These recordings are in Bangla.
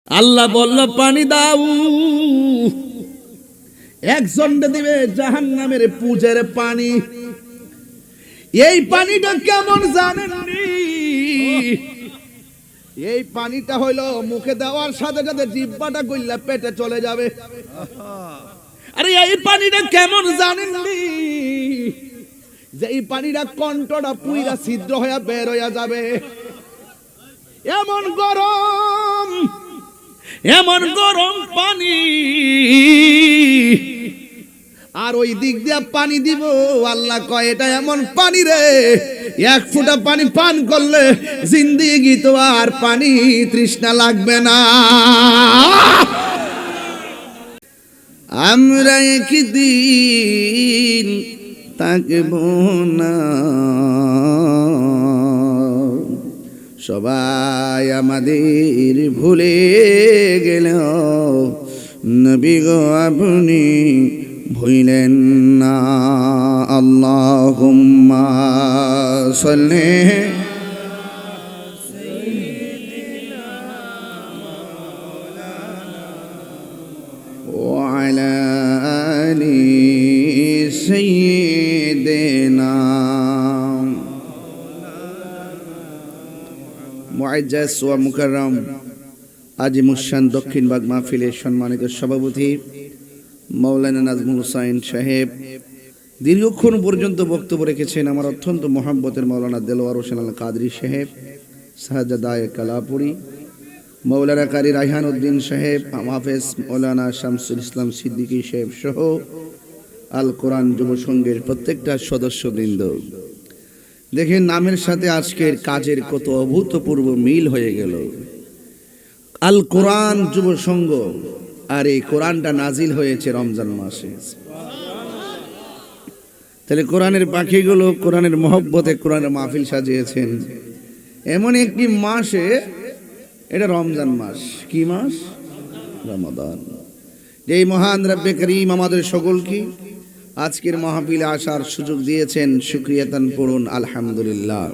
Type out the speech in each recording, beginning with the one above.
আল্লাহ বলল পানি দাও, একজন দিবে জাহান্নামের পূজের পানি। এই পানিটা কেমন জানেননি? এই পানিটা হইলো মুখে দেওয়ার সাথে সাথে জিহ্বাটা গইলা পেটে চলে যাবে। আরে এই পানিটা কেমন জানেননি? যে এই পানিটা কণ্ঠটা পুইরা ছিদ্র হয়ে বের হয়ে যাবে। এমন গরম, এমন গরম পানি। আর ওই দিক দিয়ে পানি দিব, আল্লাহ কয় এটা এমন পানি রে, এক ফোঁটা পানি পান করলে জিন্দেগি তো আর পানি তৃষ্ণা লাগবে না। আমরা একদিন থাকব না, সবাই আমাদের ভুলে গেল, নবী গো আপনি ভুলেন না। আল্লাহুম্মা সাল্লি ওয়া আলা আলি সাইয়্যিদিনা। মুআজ্জাজ ওয়া মুকাররম আজিমুশান দক্ষিণবাগ মাহফিলের সম্মানিত সভাপতি মাওলানা নাজমুল হোসাইন সাহেব দীর্ঘক্ষণ পর্যন্ত বক্তব্য রেখেছেন। আমার অত্যন্ত মহব্বতের মাওলানা দেলোয়ার হোসেন আল কাদরি সাহেব, শাহজাদায়ে কালাপুরি, মাওলানা কারি রায়হান উদ্দিন সাহেব, হাফেজ মাওলানা শামসুল ইসলাম সিদ্দিকী সাহেব সহ আল কোরআন যুব সংঘের প্রত্যেকটা সদস্যবৃন্দ, দেখেন নামের সাথে আজকের কাজের কত অভূতপূর্ব মিল হয়ে গেল। আল কোরআন যুব সংঘ, আর এই কোরআনটা নাজিল হয়েছে রমজান মাসে। তাহলে কোরআনের পাখিগুলো কোরআনের মহব্বতে কোরআনের মাহফিল সাজিয়েছেন এমন একটি মাসে, এটা রমজান মাস। কি মাস? রমাদান। এই মহান রব্বে করিম আমাদের সকলকে আজকের মাহফিলে আসার সুযোগ দিয়েছেন, শুকরিয়াতান পড়ুন আলহামদুলিল্লাহ।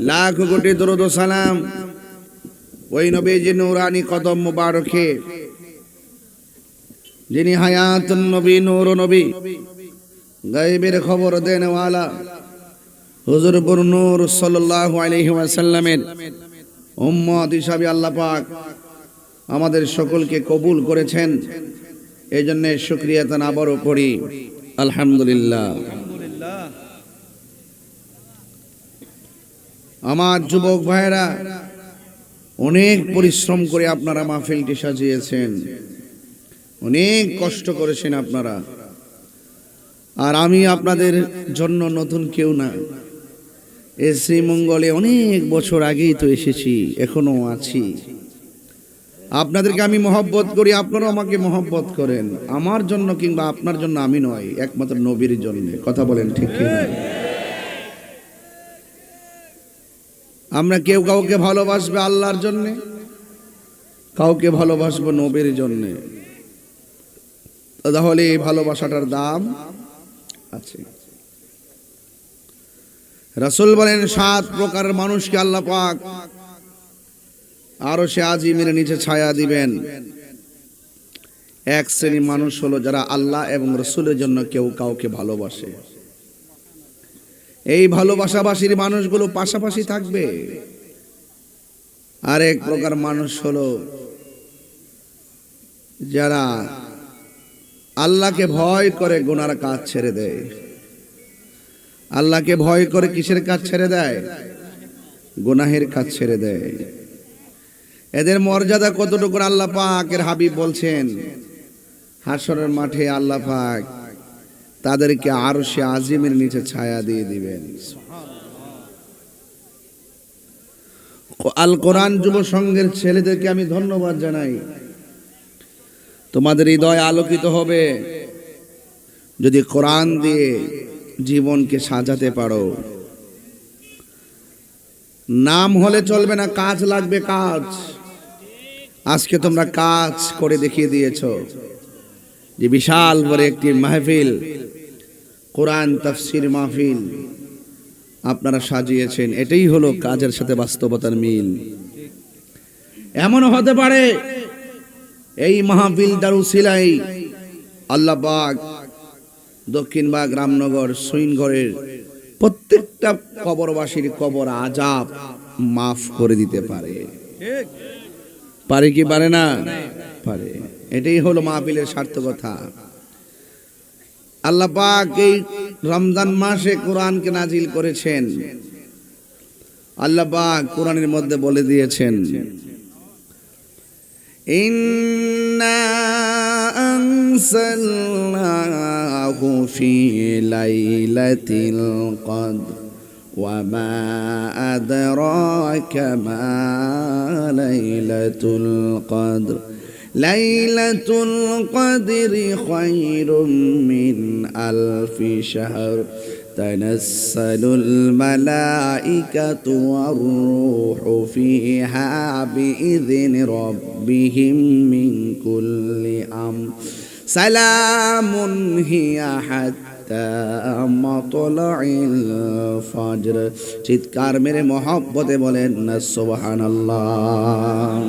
লাখ কোটি দরুদ ও সালাম ওই নবীজি নূরানি কদম মুবারকে, যিনি হায়াতুন নবী, নূর নবী, গায়বের খবর দেনওয়ালা হুজুর নূর সাল্লাল্লাহু আলাইহি ওয়াসাল্লামের উম্মত হিসাবে আল্লাহ পাক আমাদের সকলকে কবুল করেছেন। এই জন্য শুকরিয়াতান আবারও করি আলহামদুলিল্লাহ। আমার যুবক ভাইরা অনেক পরিশ্রম করে আপনারা মাহফিলটি সাজিয়েছেন, অনেক কষ্ট করেছেন আপনারা। আর আমি আপনাদের জন্য নতুন কেউ না, এই শ্রীমঙ্গলে অনেক বছর আগেই তো এসেছি, এখনো আছি। আপনাদেরকে আমি মহব্বত করি, আপনারাও আমাকে মহব্বত করেন। আমার জন্য কিংবা আপনার জন্য আমি নয়, একমাত্র নবীর জন্য। কথা বলেন ঠিক কি না? আমরা কেউ কাউকে ভালোবাসবে আল্লাহর জন্য, কাউকে ভালোবাসবো নবীর জন্য। তাহলে এই ভালোবাসাটার দাম আছে। রাসূল বলেন 7 প্রকার মানুষকে আল্লাহ পাক আরশে আজিমের নিচে ছায়া দিবেন। এক শ্রেণীর মানুষ হলো যারা আল্লাহ এবং রাসূলের জন্য কেউ কাউকে ভালোবাসে। এই ভালোবাসাবাসীর মানুষগুলো পাশাপাশি থাকবে। আরেক প্রকার মানুষ হলো যারা আল্লাহকে ভয় করে গুনার কাজ ছেড়ে দেয়। আল্লাহকে ভয় করে কিসের কাজ ছেড়ে দেয়? গুনাহের কাজ ছেড়ে দেয়। এদের মর্যাদা কতটুকু আল্লাহ পাকের হাবিব বলছেন, হাসরের মাঠে আল্লাহ পাক তাদেরকে আরশে আজিমের নিচে ছায়া দিয়ে দিবেন। আল কোরআন যুব সংঘের ছেলেদেরকে আমি ধন্যবাদ জানাই। তোমাদের হৃদয় আলোকিত হবে যদি কোরআন দিয়ে জীবনকে সাজাতে পারো। নাম হলে চলবে না, কাজ লাগবে, কাজ। আজকে তোমরা কাজ করে দেখিয়ে দিয়েছো। যে বিশাল বড় একটি মাহফিল, কোরআন তাফসীর মাহফিল আপনারা সাজিয়েছেন, এটাই হলো কাজের সাথে বাস্তবতার মিল। এমন হতে পারে এই মাহফিলটার উসিলাই আল্লাহ পাক দক্ষিণবাগ রামনগর সৈনগরের প্রত্যেকটা কবরবাসীর কবর আযাব মাফ করে দিতে পারে। পারে কি পারে না? পারে। এটাই হলো মাহফিলের সার্থকতা। আল্লাহ পাক এই রমজান মাসে কোরআনকে নাজিল করেছেন। আল্লাহ পাক কোরআনের মধ্যে বলে দিয়েছেন, ইন্না আনসালনাহু ফি লাইলাতিল কদর ওয়া মা আদরাকা মা লাইলাতুল কদর লাইলাতুল কদরি খায়রুম মিন আলফি শাহর তানাজ্জালুল মালাইকাতু ওয়ার রূহু ফিহা বিইذনি রাব্বিহিম মিন কুল্লি আমর সালামুন হিয়া হাত্তা মাতলাইল ফজর। চিৎকার মেরে মহব্বতে বলেন না সুবহানাল্লাহ।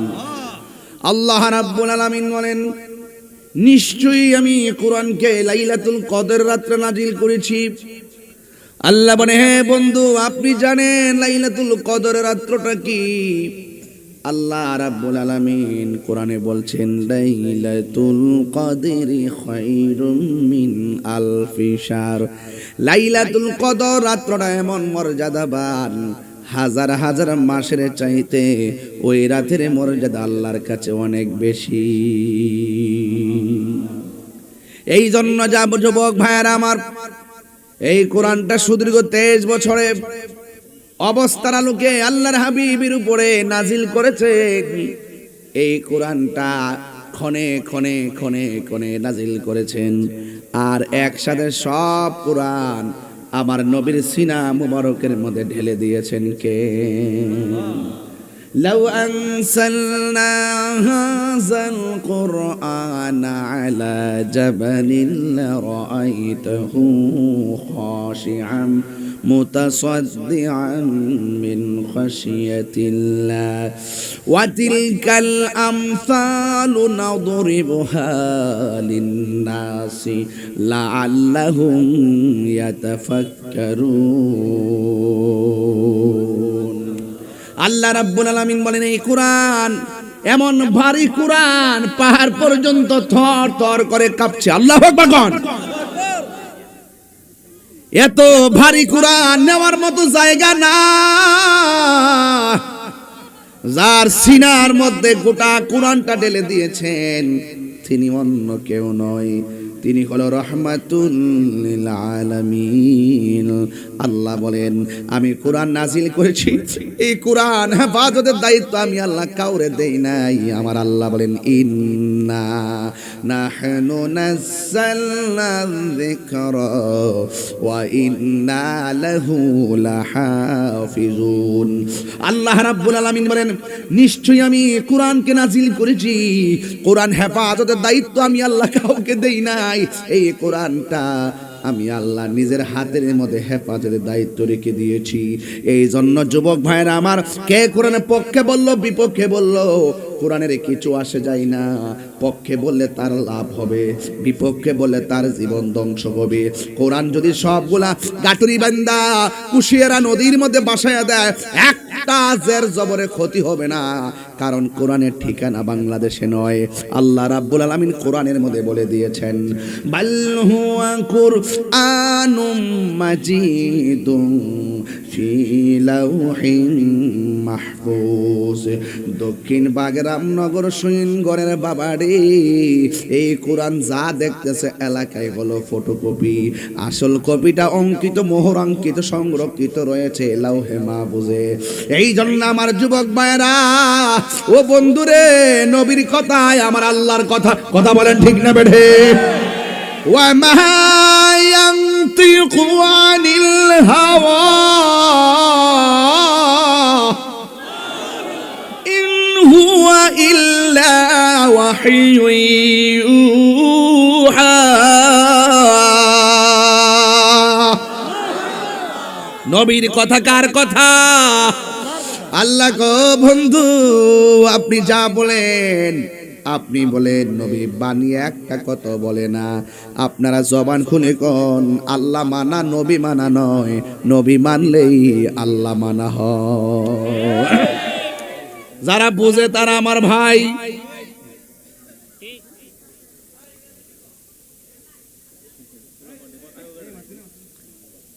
আল্লাহ রাব্বুল আলামিন বলেন, নিশ্চয়ই আমি কোরআনকে লাইলাতুল কদর রাত্রে নাজিল করেছি। আল্লাহ বলে, হে বন্ধু, আপনি জানেন লাইলাতুল কদর রাত্রটা কি? আল্লাহ রাব্বুল আলামিন কোরআনে বলছেন, লাইলাতুল কদরি খায়রুম মিন আলফি শাহর। লাইলাতুল কদর রাত্রটা এমন মর্যাদাবান, হাজার হাজার মাসের চাইতে ওই রাতের মর্যাদা আল্লাহর কাছে অনেক বেশি। এই জন্য যাব যুবক ভাইয়েরা আমার, এই কোরআনটা সুদীর্ঘ 23 বছরে অবস্থার আলোকে আল্লাহর হাবিবের উপরে নাজিল করেছে। এই কোরআনটা ক্ষণে ক্ষণে ক্ষণে ক্ষণে নাজিল করেছেন, আর একসাথে সব কোরআন আমার নবীর সিনা মুবারকের মধ্যে ঢেলে দিয়েছেন কে? লাউ আনসালনা হাযাল কুরআনা আলা জাবালিন লারাআইতাহু খাশিআন মুতাসাদ্দিআন মিন খাশিয়াতিল্লাহ ওয়া তিলকাল আমসালু নাদরিবুহা লিন-নাসি লাআল্লাহুম ইয়াতাফাক্কারুন। আল্লাহ রাব্বুল আলামিন বলেন, এই কোরআন এমন ভারী কোরআন, পাহাড় পর্যন্ত থর থর করে কাঁপছে। আল্লাহু আকবার কোন। এত ভারী কোরআন নেওয়ার মতো জায়গা না। যার সিনার মধ্যে গোটা কোরআনটা ঢেলে দিয়েছেন তিনি অন্য কেউ নয়, তিনি হলো রাহমাতুল লিল আলামিন। আল্লাহ বলেন, আমি কোরআন নাজিল করেছি, এই কোরআন হেফাজতের দায়িত্ব আমি আল্লাহ কাউরে দেই নাই। আমার আল্লাহ বলেন, ইন্না নাহনু নাযালনা যিকরা ওয়া ইন্না লাহু লাহাফিজুন। আল্লাহ রাব্বুল আলামিন বলেন, নিশ্চয়ই আমি কোরআনকে নাজিল করেছি, কোরআন হেফাজতের দায়িত্ব আমি আল্লাহ কাউকে দেই নাই। এই কোরআনটা আমি আল্লাহ নিজের হাতের মধ্যে হেফাজতের দায়িত্ব রেখে দিয়েছি। এই জন্য যুবক ভাইরা আমার, কে কোরআনের পক্ষে বলল বিপক্ষে বলল, কোরআনের কিছু আসে যায় না। পক্ষে বললে তার লাভ হবে, বিপক্ষে বললে তার জীবন ধ্বংস হবে। কোরআন যদি সবগুলা গাটুরি বান্দা কুশিয়ারা নদীর মধ্যে বাসায়া দেয়, একটা জের জবরে ক্ষতি হবে না, কারণ কোরআনের ঠিকানা বাংলাদেশে নয়। আল্লাহ রাব্বুল আলামিন কোরআনের মধ্যে বলে দিয়েছেন, বাল হুয়া কুরআনুম মাজিদুন ফি লাউহিন মাহফুজ। দক্ষিণ বাগ রামনগর সৈনগরের বাবারে, এই কোরআন যা দেখতেছে এলাকায় হলো ফটোকপি, আসল কপিটা অঙ্কিত মোহরাঙ্কিত সংরক্ষিত রয়েছে লাউহে মাহফুজে। এই জন্য আমার যুবক ভাইরা ও বন্ধুরে, নবীর কথায় আমার আল্লাহর কথা, কথা বলেন ঠিক না বেঠে? ওয়া মা ইয়ানতিকু আনিল হাওয়া ইন হুয়া ইল্লা ওয়াহয়ুন ইউহা। নবীর কথা কার কথা? আল্লাহ গো বন্ধু, আপনি যা বলেন, আপনি বলেন নবী বানিয়ে একটা কথা বলে না। আপনারা জবান খুলে কোন আল্লাহ মানা নবী মানা নয়, নবী মানলেই আল্লাহ মানা হয়। যারা বুঝে তারা আমার ভাই।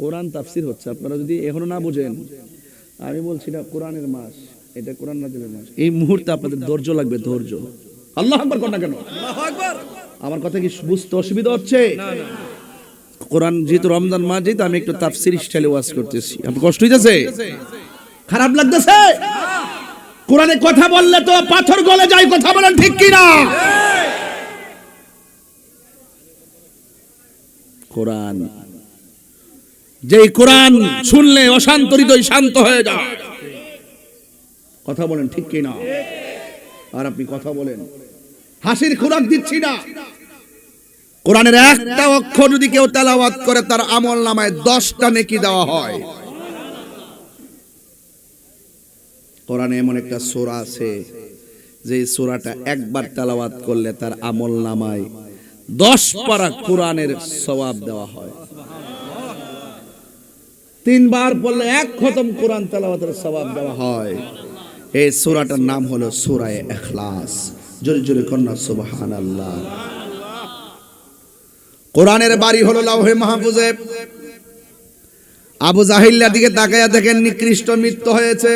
কোরআন তাফসির হচ্ছে, আপনারা যদি এখনো না বুঝেন, আমি বলছি না কোরআনের মাস, এটা কোরআন নাযিলের মাস। এই মুহূর্তে আপনাদের ধৈর্য লাগবে, ধৈর্য। আল্লাহু আকবার কোন না কেন? আল্লাহু আকবার। আমার কথা কি বুঝতে অসুবিধা হচ্ছে? না না। কোরআন যেহেতু রমজান মাস, যেহেতু আমি একটু তাফসির স্টাইলে ওয়াজ করতেছি, আপনি কষ্ট হইতেছে? খারাপ লাগতেছে? কোরআনে কথা বললে তো পাথর গলে যায়, কথা বলেন ঠিক কি না? কোরআন, যেই কোরআন শুনলে অশান্ত হৃদয় শান্ত হয়ে যায়, কথা বলেন ঠিক কি না? আর আপনি কথা বলেন, হাসির খোরাক দিচ্ছি না। কোরআনের একটা অক্ষর যদি কেউ তেলাওয়াত করে তার আমলনামায় 10টা নেকি দেওয়া হয়। কোরআনে এমন একটা সূরা আছে যে সূরাটা একবার তেলাওয়াত করলে তার আমলনামায় 10 পারা কোরআনের সওয়াব দেওয়া হয়। 3 বার পড়লে 1 খতম কোরআন তেলাওয়াতের সওয়াব দেওয়া হয়। এই সূরাটার নাম হলো সূরা ইখলাস। জোরে জোরে কন্যা সুবহানাল্লাহ। কোরআনের বাড়ি হলো লাউহে মাহফুজে। আবু জাহিল্লার দিকে তাকায়া দেখেন নিকৃষ্ট মৃত্যু হয়েছে।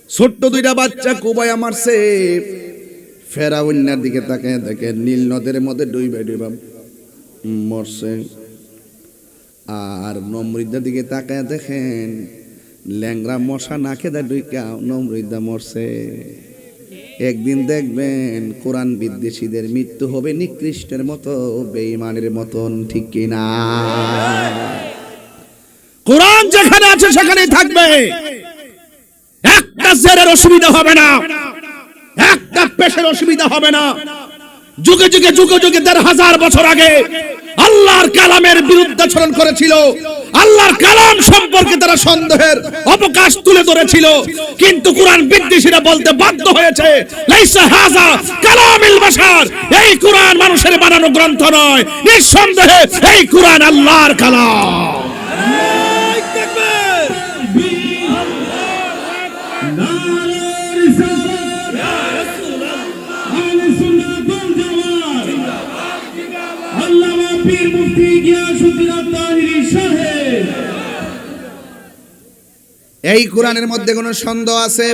ছোট্ট 2টা বাচ্চা কুবায়া মারছে। ফেরাউনের দিকে তাকায়া দেখেন নীল নদের মধ্যে ডুইবা ডুইবা মরছে। আর নমরুদের দিকে তাকায়া দেখেন ল্যাংরা মশা না খেদা ডুইকা নমরুদা মরছে। একদিন দেখবেন কোরআন বিদ্বেষীদের মৃত্যু হবে নিকৃষ্টের মতো, বেঈমানের মতন, ঠিক কিনা? কোরআন যেখানে আছে সেখানেই থাকবে। একটা জেরের অসুবিধা হবে না, একটা পেশের অসুবিধা হবে না। যুগে যুগে 1000 বছর আগে আল্লাহর কালামের বিরুদ্ধাচরণ করেছিল। আল্লাহর কালাম সম্পর্কে তারা সন্দেহের অবকাশ তুলে ধরেছিল, কিন্তু কোরআন বিদ্বেষীরা বলতে বাধ্য হয়েছে লাইসা হাযা কালামিল বাশার, এই কোরআন মানুষের বানানো গ্রন্থ নয়, নিঃসন্দেহে এই কোরআন আল্লাহর কালাম। এই কোরআনের মধ্যে কোন সন্দেহ আছে?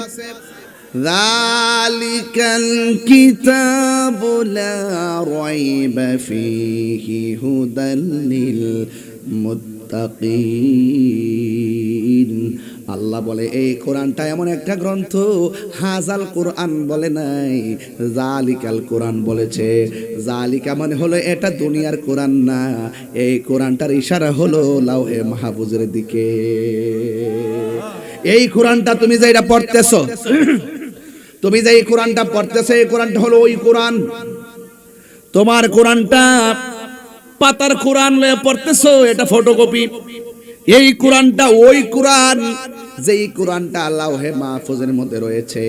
যালিকাল কিতাবু লা রাইবা ফীহি হুদাল লিল মুত্তাকিন। আল্লাহ বলে এই কোরআনটা এমন একটা গ্রন্থ, হাজাল কোরআন বলে নাই, জালিকাল কোরআন বলেছে। জালিকা মানে হলো এটা দুনিয়ার কোরআন না, এই কোরআনটার ইশারা হলো লাউহে মাহফুজের দিকে। এই কোরআনটা তুমি যে এটা পড়তেছো, তুমি যে এই কোরআনটা পড়তেছো, এই কোরআনটা হলো ওই কোরআন। তোমার কোরআনটা পাতার কোরআন লয়ে পড়তেছো, এটা ফটোকপি। এই কোরআনটা ওই কোরআন, যেই কোরআনটা আল্লাহে মাহফুজের মধ্যে রয়েছে।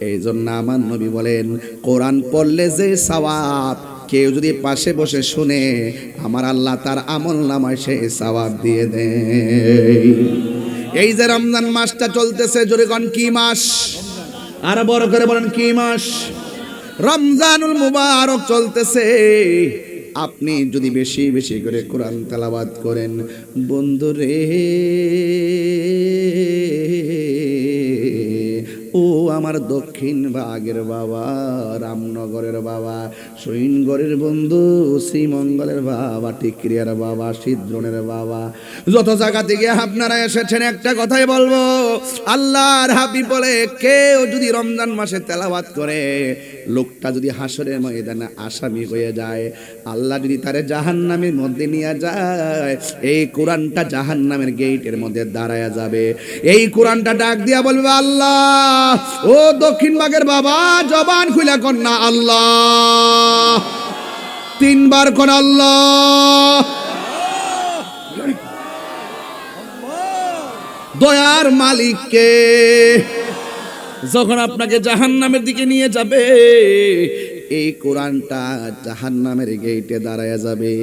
এই জন্য আমার নবী বলেন কোরআন পড়লে যে সওয়াব, কেউ যদি পাশে বসে শুনে আমার আল্লাহ তার আমল নামায় সেই সওয়াব দিয়ে দেয়। এই যে রমজান মাসটা চলতেছে, জোরে কোন কি মাস? আর বড় করে বলেন কি মাস? রমজানুল মুবারক চলতেছে। আপনি যদি বেশি বেশি করে কোরআন তেলাওয়াত করেন, বন্ধুরে ও আমার দক্ষিণ ভাগের বাবা, রামনগরের বাবা, সৈনগরের বন্ধু, শ্রীমঙ্গলের বাবা, টিকরিয়ার বাবা, সিদ্ধনের বাবা, যত জায়গা থেকে আপনারা এসেছেন, একটা কথাই বলবো, আল্লাহর হাবিব বলে কেউ যদি রমজান মাসে তেলাওয়াত করে, লোকটা যদি হাসরের ময়দানে আসামি হয়ে যায়, আল্লাহ যদি তারে জাহান্নামের মধ্যে নিয়ে যায়, এই কোরআনটা জাহান্নামের গেটের মধ্যে দাঁড়ায়া যাবে। এই কোরআনটা ডাক দিয়া বলবে আল্লাহ, ও দক্ষিণ ভাগের বাবা, জবান খুলে কর না আল্লাহ, 3 বার কর আল্লাহ। দয়ার মালিককে। যখন আপনাকে জাহান্নামের দিকে নিয়ে যাবে, এই কোরআনটা জাহান্নামের গেটে দাঁড়ায় যাবে।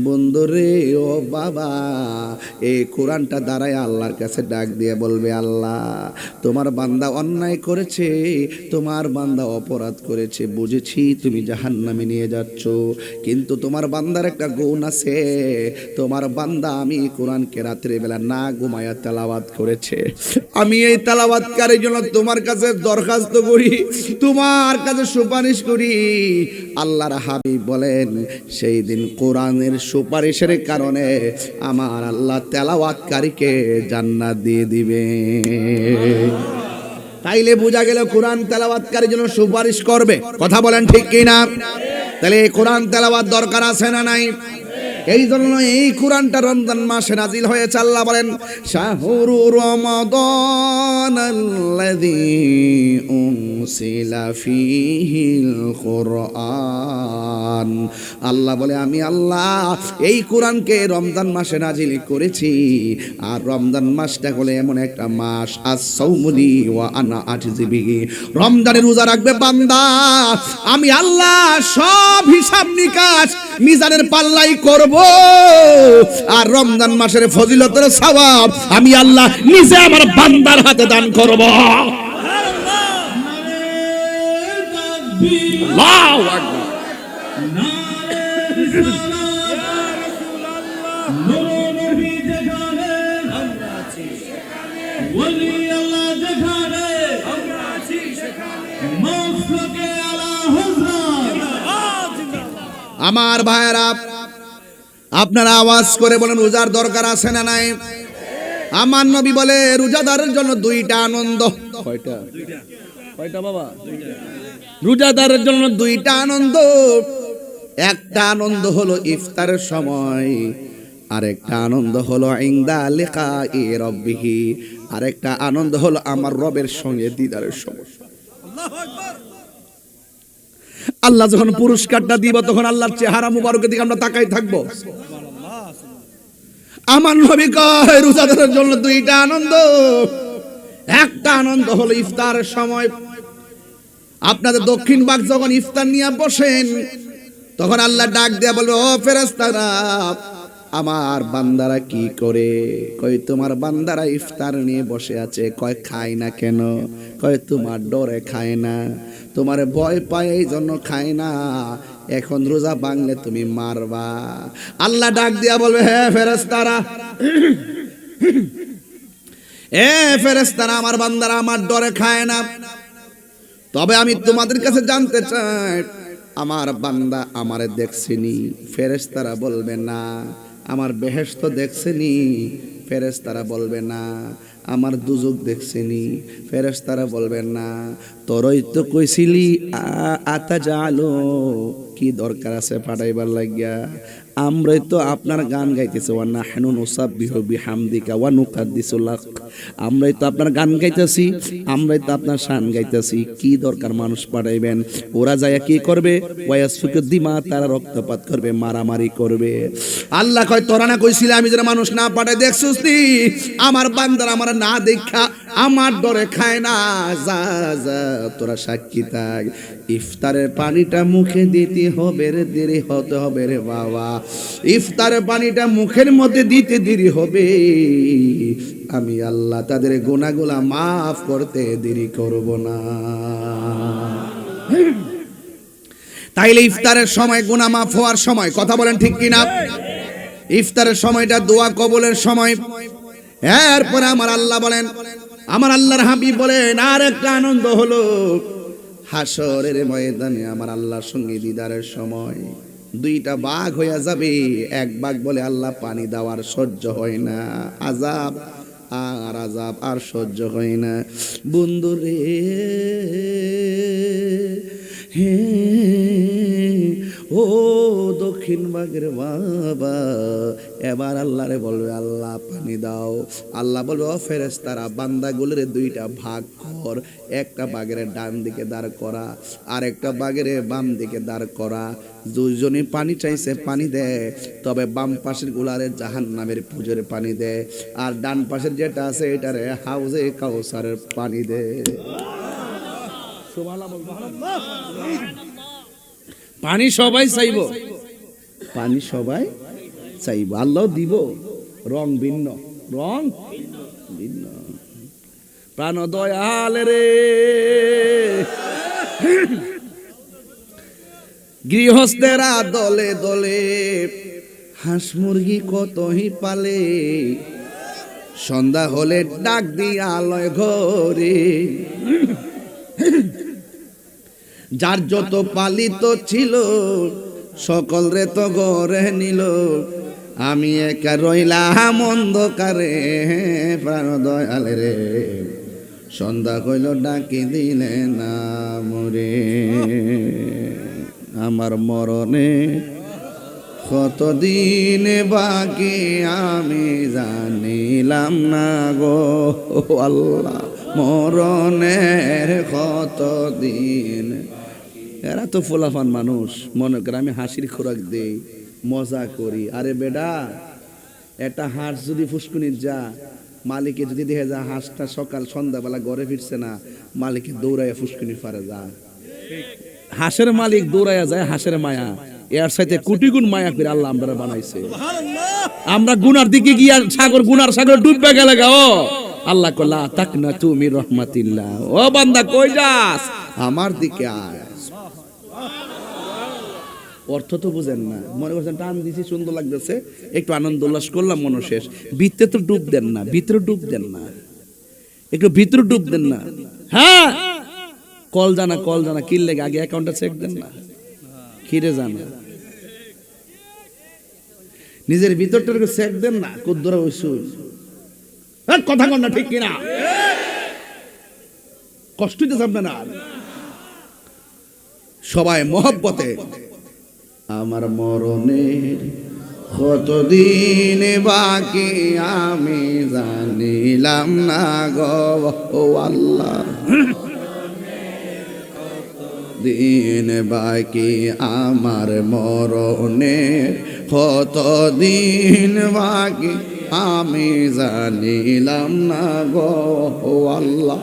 বন্ধুরে ও বাবা, এই কোরআনটা দাঁড়ায় আল্লাহর কাছে ডাক দিয়ে বলবে, আল্লাহ তোমার বান্দা অন্যায় করেছে, তোমার বান্দা অপরাধ করেছে, বুঝেছি তুমি জাহান্নামে নিয়ে যাচ্ছ, কিন্তু তোমার বান্দার একটা গুণ আছে। তোমার বান্দা আমি কোরআনকে রাত্রে বেলা না ঘুমায়া তেলাওয়াত করেছে। আমি এই তেলাওয়াতকারীর জন্য তোমার কাছে দরখাস্ত করি, তোমার কাছে সুপারিশ করি। আল্লাহর হাবিব বলেন, সেই দিন কোরআনের সুপারিশের কারণে আমার আল্লাহ তেলাওয়াতকারীকে জান্নাত দিয়ে দিবে। তাইলে বোঝা গেল কোরআন তেলাওয়াতকারীর জন্য সুপারিশ করবে। কথা বলেন ঠিক কি না? তাহলে এই কোরআন তেলাওয়াত দরকার আছে না নাই? এই জন্য এই কোরআনটা রমজান মাসে নাজিল হয়েছে। আল্লাহ বলেন, শাহরু রমাদানাল্লাযী উনসিলা ফীহিল কুরআন। আল্লাহ বলে, আমি আল্লাহ এই কোরআনকে রমজান মাসে নাজিল করেছি। আর রমজান মাসটা হলো এমন একটা মাস, আস-সাওমুলি ওয়া আনা আজজি বিহি। রমজানে রোজা রাখবে বান্দা, আমি আল্লাহ সব হিসাব নিকাশ মিজানের পাল্লাই করব। আর রমজান মাসের ফজিলতের সওয়াব আমি আল্লাহ নিজে আমার বান্দার হাতে দান করব। আল্লাহু আকবার। আমার ভাইয়েরা, আপনারা আওয়াজ করে বলেন, রোজার দরকার আছে না নাই? আমার নবী বলে, রোজাদারের জন্য দুইটা আনন্দ। কয়টা? কয়টা বাবা? রোজাদারের জন্য দুইটা আনন্দ। একটা আনন্দ হলো ইফতারের সময়, আরেকটা আনন্দ হলো ইনদা লিকাই রাব্বিহি, আরেকটা আনন্দ হলো আমার রবের সঙ্গে দিদারের সময়। আল্লাহু আকবার। আল্লাহ যখন পুরস্কারটা দিব, তখন আল্লাহর চেহারা মুবারকের দিকে আমরা তাকাই থাকবো। আমার নবী কয়, রোজাদারের জন্য দুইটা আনন্দ। একটা আনন্দ হলো ইফতারের সময়। আপনাদের দক্ষিণ ভাগ যখন ইফতার নিয়ে বসেন, তখন আল্লাহ ডাক দেয়া বলবে, ও ফেরেশতারা, আমার বান্দারা কি করে? কয়, তোমার বান্দারা ইফতার নিয়ে বসে আছে। কয়, খায় না কেন? কয়, তোমার ডরে খায় না, তোমার ভয় পায় এই জন্য খায় না, এখন রোজা ভাঙলে তুমি মারবা। আল্লাহ ডাক দিয়া বলবে, হে ফেরেশতারা, এ ফেরেশতারা, আমার বান্দারা আমার ডরে খায় না, তবে আমি তোমাদের কাছে জানতে চাই, আমার বান্দা আমারে দেখছেনি? ফেরেশতারা বলবে না। আমার বেহেশত দেখছেনি? ফেরেশতারা বলবে না। আমার দুজক দেখছেনি? ফেরেশতারা বলবে না। তোরই তো কইছিলি আতা জালো, কি দরকার আছে পাঠাইবার লাগিয়া? আমরাই তো আপনার গান গাইতেছি, ওয়া নাহনু নুসাব্বিহু বিহামদিকা ওয়া নুকাদ্দিসু লাক। আমরাই তো আপনার গান গাইতেছি, আমরাই তো আপনার শান গাইতেছি, কি দরকার মানুষ পাঠাইবেন? ওরা যায় কি করবে? ওয়াসফিকু দিমা, তারা রক্তপাত করবে, মারামারি করবে। আল্লাহ কয়, তোরা না কইছিলি আমি যেন মানুষ না পাঠাই? দেখছস নি আমার বান্দারা আমার না দেখা আমার ডরে খায় না। যা যা, তোরা সাক্ষী থাক। ইফতারের পানিটা মুখে দিতে হবে রে, দেরি হতে হবে রে বাবা। ইফতারের পানিটা মুখের মধ্যে দিতে দেরি হবে, আমি আল্লাহ তাদের গুনাহগুলো মাফ করতে দেরি করব না। তাইলে ইফতারের সময় গুনাহ মাফ হওয়ার সময়। কথা বলেন ঠিক কিনা? ইফতারের সময়টা দোয়া কবুলের সময়। এরপরে আমার আল্লাহ বলেন, আমার আল্লাহর হাবিব বলেন, আর একটা আনন্দ হলো হাসরের ময়দানে আমার আল্লাহর সঙ্গে দিদারের সময়। দুইটা বাঘ হইয়া যাবে। এক বাঘ বলে, আল্লাহ পানি দেওয়ার সহ্য হয় না, আযাব আর আযাব আর সহ্য হয় না। বন্ধুরে হে ও দক্ষিণ দক্ষিণবাগের বাবা এবার আল্লাহরে বলবে আল্লাহ পানি দাও। আল্লাহ বলবে ও ফেরেশতারা বান্দাগুলোর দুইটা ভাগ কর, একটা বাগের ডান দিকে দাঁড় করা আর একটা বাগের বাম দিকে দাঁড় করা। দুইজনই পানি চাইছে পানি দেয়, তবে বাম পাশের গুলারে জাহান্নামের পুজোর পানি দেয়, আর ডান পাশের যেটা আছে এটারে হাউজে কাউসারের পানি দেয়। পানি সবাই চাইব, পানি সবাই চাইব, আল্লাহ দিব, রং ভিন্ন, রং ভিন্ন। প্রাণ দয়াল রে গৃহস্থেরা দলে দলে হাঁস মুরগি কতই পালে, সন্ধ্যা হলে ডাক দিয়া আলয় ঘরে, যার যত পালিত ছিল সকল রে তো ঘরে নিল, আমি একা রইলাম অন্ধকারে। প্রাণ দয়াল রে সন্ধ্যা হইল ডাকি দিলে না মরে, আমার মরণে কতদিন বাকি আমি জানিলাম না গো আল্লাহ, মরণের কতদিন। এরা তো ফোলাফান মানুষ, মনে করে আমি হাসির খোরাক দেই, মজা করি। আরে বেডা, একটা হাঁস যদি ফুসকুনির যা, মালিকে যদি দেখে যা হাঁসটা সকাল সন্ধ্যাবেলা ঘরে ফিরছে না, মালিকে দৌড়াইয়া ফুসকুনির পারে যা। হাঁসের মালিক দৌড়াইয়া যায় হাঁসের মায়া, এর সাথে কোটি গুণ মায়া করে আল্লাহ আমরা বানাইছে। আমরা গুনার দিকে গিয়া সাগর, গুনার সাগর ডুববে গেলে গাও, আল্লাহ কল্লা তাক না তুমি রহমাতিল্লাহ, ও বান্দা কই যাস, আমার দিকে আয়। অর্থ তো বুঝেন না, মনে করছেন টান দিছি সুন্দর লাগতেছে, একটু আনন্দ উল্লাস করলাম, মনে শেষ। ভিতরে তো ডুব দেন না, ভিতরে ডুব দেন না, একটু ভিতরে ডুব দেন না। হ্যাঁ, কল জানা কি লেগে আগে অ্যাকাউন্টটা চেক দেন না, খিরে জানা নিজের ভিতরটাকে চেক দেন না। কুদ্দরা হইছু কথা কন না, ঠিক কিনা? কষ্ট দিতে যাবে না সবাই মহব্বতে। আমার মরণের কতদিন বাকি আমি জানিলাম না গো আল্লাহ, দিন বাকি আমার মরণের কতদিন বাকি আমি জানিলাম না গো আল্লাহ।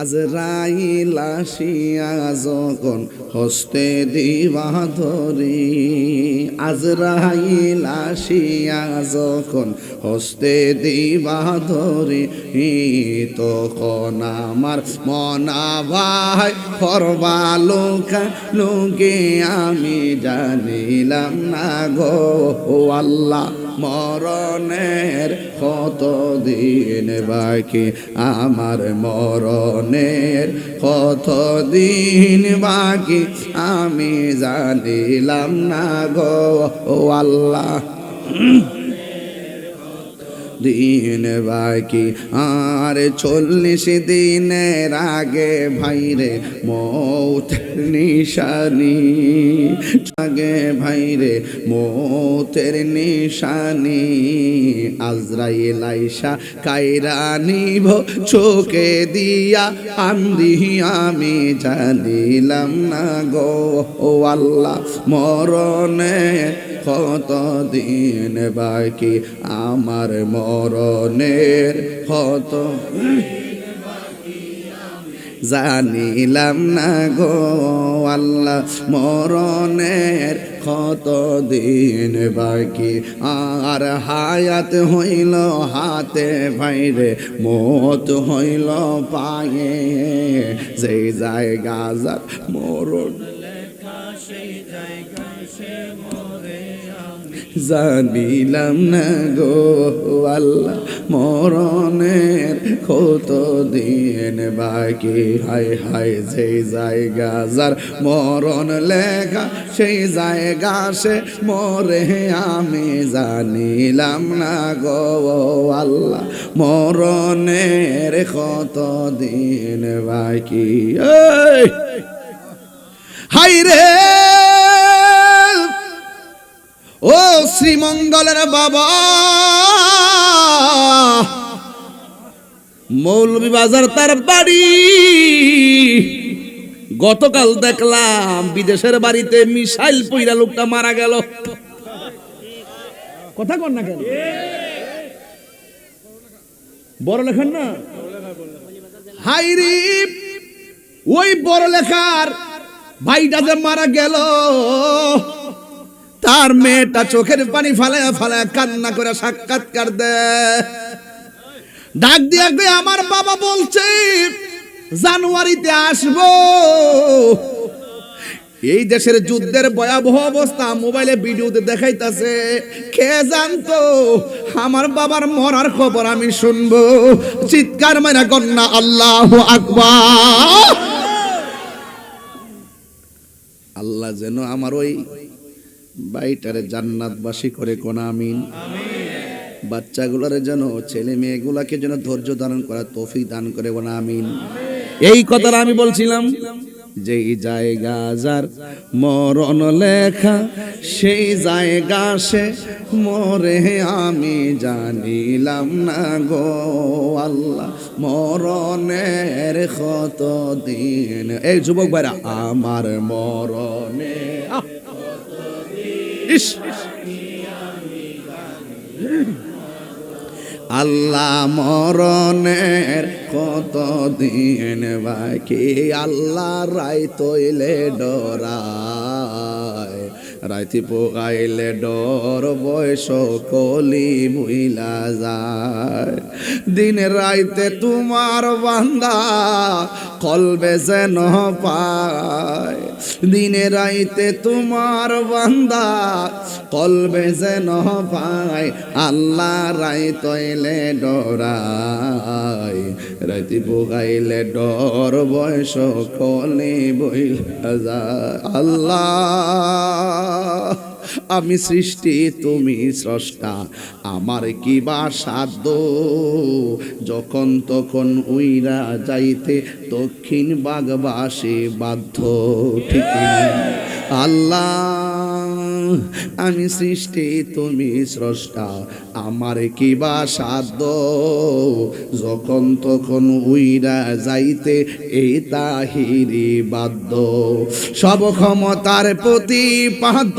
আজরাইল আসিয়া যখন হস্তে দিবা ধরি, আজরাইল আসিয়া যখন হস্তে দিবা ধরি, তখন আমার মনা ভাই করবা লোকা লোকে আমি জানিলাম না গো আল্লাহ, মরণের কতদিন বাকি আমার মরণের কতদিন বাকি আমি জানিলাম না গো আল্লাহ, দিন বাকি আর 40 দিনের আগে ভাইরে মৌত নিশানি, আগে ভাইরে মৌতের নিশানি, আজরাইল আইসা কায়রা নিব চোখে দিয়া আন্দি আমি জানিলাম না গো আল্লাহ, মরণের কতদিন বাকি আমার মরণের কত জানিলাম না গো আল্লাহ, মরণের কতদিন বাকি আর হায়াত হইল হাতে ভাইরে মত হইল পায়ে, যে জায়গা যার মরণ জানিলাম না গো আল্লাহ, মরণের কতদিন বাকি, হায় হায় যে জায়গা যার মরণ লেখা সেই জায়গা সে মরে আমি জানিলাম না গো আল্লাহ, মরণের কতদিন বাকি। হাই রে ও শ্রীমঙ্গলের বাবা, মৌলভীবাজার তার বাড়ি। গতকাল দেখলাম বিদেশের বাড়িতে মিসাইল পইরা লোকটা মারা গেল। কথা কন না কেন? বড় লেখার না হাইরি, ওই বড় লেখার ভাইটা যে মারা গেল, তার মেয়েটা চোখের পানি ফালায়া ফালায়া কান্না করে সাক্ষাৎকার দেয়। ডাক দিয়ে আমার বাবা বলছে জানুয়ারিতে আসবো। এই দেশের যুদ্ধের ভয়াবহ অবস্থা মোবাইলে ভিডিওতে দেখাইতাছে। কে জানতো আমার বাবার মরার খবর আমি শুনবো? চিৎকার মাইরা কন্যা আল্লাহু আকবার। আল্লাহ যেন আমার ওই বাইটারে জান্নাতবাসী করে কোন আমিন। বাচ্চাগুলোর যেন, ছেলে মেয়েগুলাকে যেন ধৈর্য ধারণ করার তৌফিক দান করে কোন আমিন। এই কথাটা আমি বলছিলাম, যেই জায়গা যার মরণ লেখা সেই জায়গা সে মরে আমি জানিলাম না গো আল্লাহ মরণের কত দিন। এই যুবক ভাইরা, আমার মরণে আল্লাহ মরণের কত দিন বাকি, আল্লাহ রাই তৈলে ডরায়, রাইতি পোগাইলে ডর বয়স কলি মুইলা যায়। দিন রাইতে তোমার বান্দা কলবে যেন পায়, দিনে রাইতে তোমার বান্দা কলবে যেন পায়, আল্লাহ রাই তৈলে ডরায়, রাইতি পোগাইলে ডর বয়স কলি বইলা যায়। আল্লাহ আমি সৃষ্টি তুমি স্রষ্টা, আমার কি বা সাধ্য যখন তখন উইরা যাইতে দক্ষিণ বাগবাসী বাধ্য। ঠিক আল্লাহ আমি সৃষ্টি তুমি স্রষ্টা, আমার কি বা সাধ্য যখন তখন উইরা যাইতে এই তাহিরি বাধ্য। সব ক্ষমতার প্রতিপাদ্য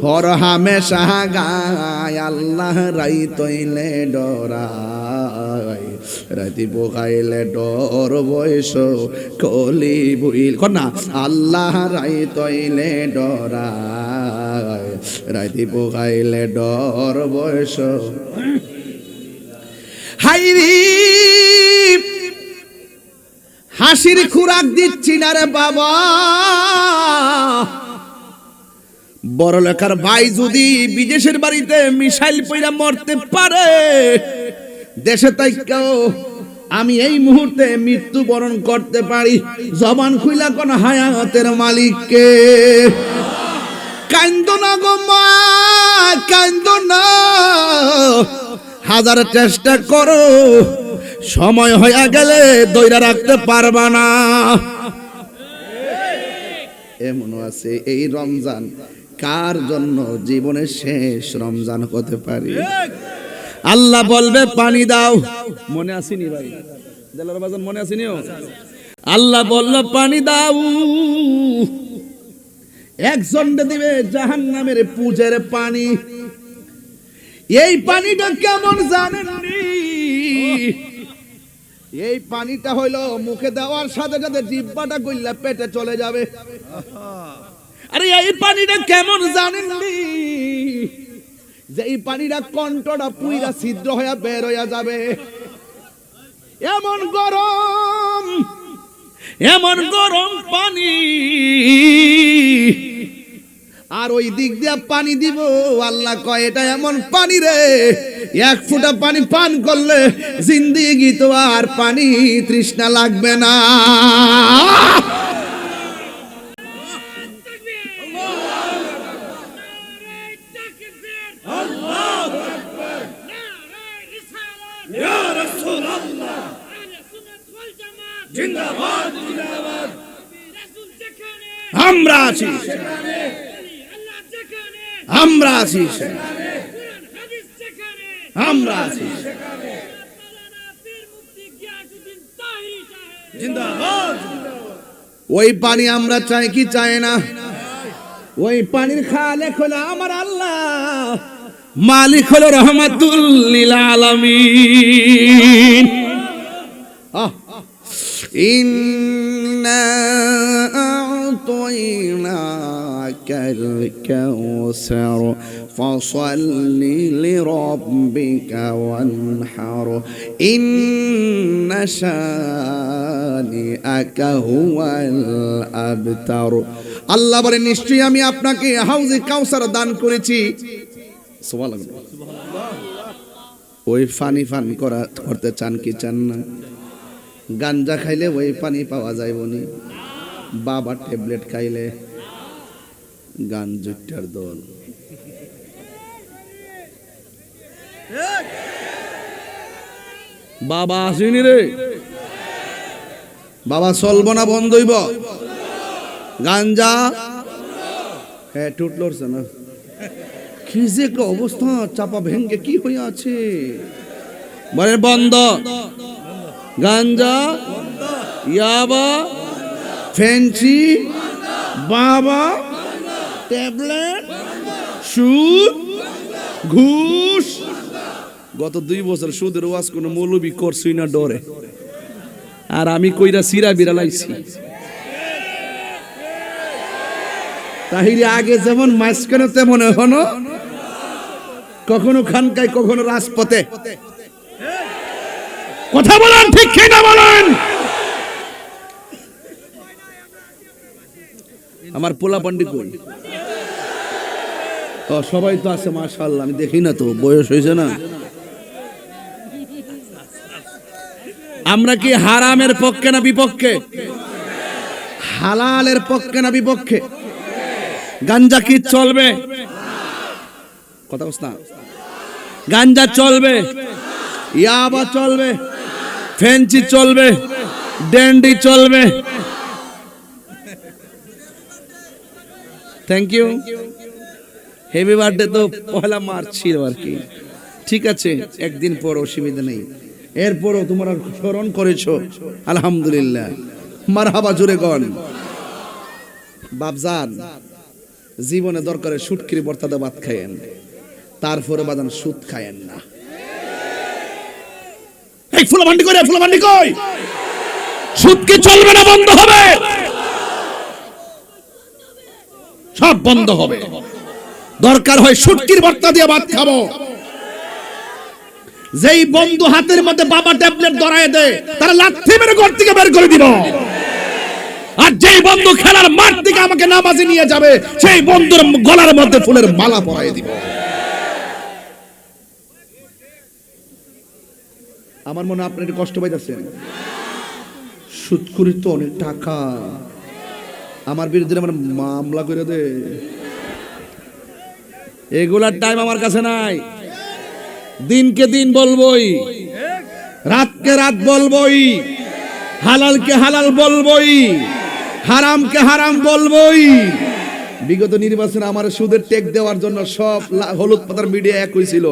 হর হামেশা গায়, আল্লাহ রাই তৈলে ডরায়, রাতি পোকাইলে ডর বয়স কলি বুইল কন্যা, আল্লাহ রাই তৈলে ডরায়, রাতি পোকাইলে ডর বয়স। হাইরি হাসির খুরাক দিচ্ছি না রে বাবা, বড় লেখার ভাই যদি বিদেশের বাড়িতে মিসাইল পইরা মরতে পারে, দেশে তাইকাও আমি এই মুহূর্তে মৃত্যুবরণ করতে পারি। জবান খুইলা কোন হায়াতের মালিককে। কান্দো না গো মা, কান্দো না, হাজার চেষ্টা করো, সময় হয়ে গেলে দইরা রাখতে পারবা না। এমন আছে এই রমজান কার জন্য জীবনের শেষ রমজান হতে পারে। আল্লাহ বলবে পানি দাও, মনে আসেনি ভাই দেলার বাজান, মনে আসেনি? আল্লাহ বলল পানি দাও, একজন দিবে জাহান্নামের পূজের পানি। এই পানিটা কেমন জানেননি? এই পানিটা হইলো মুখে দেওয়ার সাথে সাথে জিহ্বাটা গইলা পেটে চলে যাবে। আরে এই পানিটা কেমন জানেননি? যে এই পানিটা কণ্ঠটা পুইরা ছিদ্র হয়ে বের হয়ে যাবে। এমন গরম, এমন গরম পানি। আর ওই দিক দিয়ে পানি দিব, আল্লাহ কয় এটা এমন পানি রে, এক ফোঁটা পানি পান করলে জিন্দেগি তো আর পানি তৃষ্ণা লাগবে না। আমরা আছি, আমরা আছি, আমরা আছি। ওই পানি আমরা চাই কি চাই না? ওই পানির খালেক হলো আমার আল্লাহ, মালিক হলো রহমাতুল লিল আলামিন। ইন্না আ'তাইনাকাল কাউসার ফাসাল্লি লিরাব্বিকা ওয়ানহার ইন্না শানিআকা হুয়াল আবতার। আল্লাহ বলেন নিশ্চয়ই আমি আপনাকে হাউজে কাউসার দান করেছি। সুবহানাল্লাহ। ওই পানি পান করতে চান কি চান না? গাঞ্জা খাইলে ওই পানি পাওয়া যাইব নি? বাবা ট্যাবলেট খাইলে গাঞ্জুটার দল। বাবা আসেনি রে, বাবা চলব না বন্ধ হইব? গাঞ্জা হ্যাঁ টুট লড়ছে না, কি যে একটা অবস্থা, চাপা ভেঙ্গে কি হয়ে আছে। মানে বন্ধ, গাঞ্জা, ইয়াবা, ফেন্সি, বাবা, ট্যাবলেট, সুদ, ঘুষ। গত 2 বছর সুদের ওয়াজ কোন মৌলবি করছই না ডরে, আর আমি কইরা সিরা বিড়ালাইছি। তাহিরে আগে যেমন মাঝখানে তেমন এখনো, কখনো খানকায় কখনো রাজপথে। কথা বলেন ঠিক কিনা বলেন? আমার পোলা পান্ডি কই? ও সবাই তো আছে মাশাআল্লাহ, আমি দেখি না তো, বয়স হয়েছে না। আমরা কি হারামের পক্ষে না বিপক্ষে? হালালের পক্ষে না বিপক্ষে? গাঞ্জা কি চলবে? কথা বলছ না? গাঞ্জা চলবে, ইয়াবা চলবে, ফেন্সি চলবে, ড্যান্ডি চলবে। Thank you. হ্যাপি বার্থডে তো 1 মার্চ ছিল আর কি, ঠিক আছে, একদিন পর অসুবিধা নেই। এরপরও তোমরা স্মরণ করেছো, আলহামদুলিল্লাহ, মারহাবা জুড়ে গন। বাপজান জীবনে দরকারে সুটকিরি বর্তাতে ভাত খায়েন, তারপরে বাদান সুদ খায়েন না। এই ফুলাভান্ডি কই রে, ফুলাভান্ডি কই? সুদ কি চলবে না বন্ধ হবে? সব বন্ধ হবে। দরকার হয় সুটকির ভর্তা দিয়ে ভাত খাবো। যেই বন্ধু হাতের মধ্যে বাবা ট্যাবলেট ধরায় দেয়, তারা লাথি মেরে ঘর থেকে বের করে দিব। আর যেই বন্ধু খেলার মাঠ থেকে আমাকে নামাজে নিয়ে যাবে, সেই বন্ধুর গলার মধ্যে ফুলের মালা পরায় দিব। আমার মনে আপনার কষ্ট পাইতেছেন। সুদখুরি তো অনেক টাকা, আমার বিরুদ্ধে আমার মামলা করে দে। এগুলার টাইম আমার কাছে নাই। দিনকে দিন বলবই, রাতকে রাত বলবই, হালালকে হালাল বলবই, হারামকে হারাম বলবই। বিগত নির্বাচনে আমার সুদের টেক দেওয়ার জন্য সব হলুদ পাতার মিডিয়া এক হয়েছিল,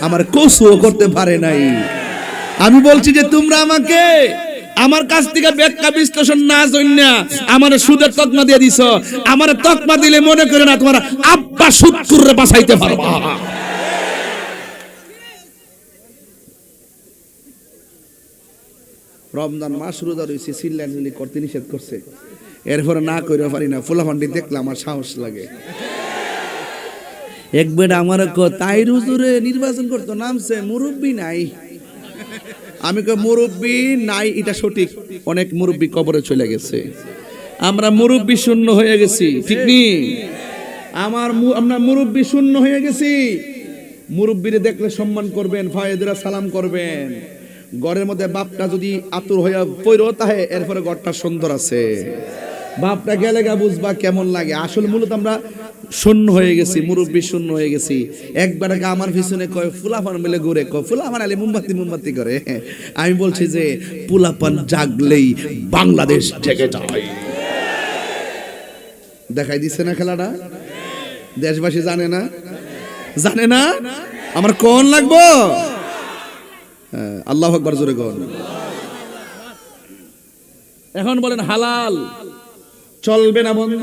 আমার কসুও করতে পারে নাই। আমি বলছি যে তোমরা আমাকে আমার কাছ থেকে ব্যাখ্যা বিশ্লেষণ না জন্যা আমার সুদের তকমা দিয়ে দিছ। আমার তকমা দিলে মনে করে না তোমার আব্বা সুদ করে বাঁচাইতে পারবা। রমজান মাস রোজা রয়েছে, চিল্লাচিল্লি করতে নিষেধ করছে, এরপরে না করে পারি না। ফুলাফান্ডি দেখলে আমার সাহস লাগে। একবার আমার তাই হুজুরে নির্বাচন করতো, নামছে মুরব্বি নাই। আমি কই মুরব্বি নাই, এটা সঠিক, অনেক মুরব্বি কবরে চলে গেছে, আমরা মুরব্বি শূন্য হয়ে গেছি, ঠিক নি? আমরা মুরব্বি শূন্য হয়ে গেছি। মুরব্বিরে দেখলে সম্মান করবেন, ফায়েদেরা সালাম করবেন। ঘরের মধ্যে বাপটা যদি আতুর হইয়া পইরো তাহে এরপরে ঘরটা সুন্দর আছে, বাপটা গেলে গা বুঝবা কেমন লাগে। আসল মূলত আমরা শূন্য হয়ে গেছি, মুরব্বি শূন্য হয়ে গেছি। একবার আমার পিছনে কয় ফুলাপান মিলে ঘুরে, কয় ফুলাপান আলে মোমবাতি মোমবাতি করে। আমি বলছি যে পুলাপান জাগলেই বাংলাদেশ জেগে যায়। দেখাই দিচ্ছে না খেলাটা? দেশবাসী জানে না? জানে না? আমার কোন লাগবো? আল্লাহু আকবার জোরে কোন। এখন বলেন হালাল চলবে না বন্ধ?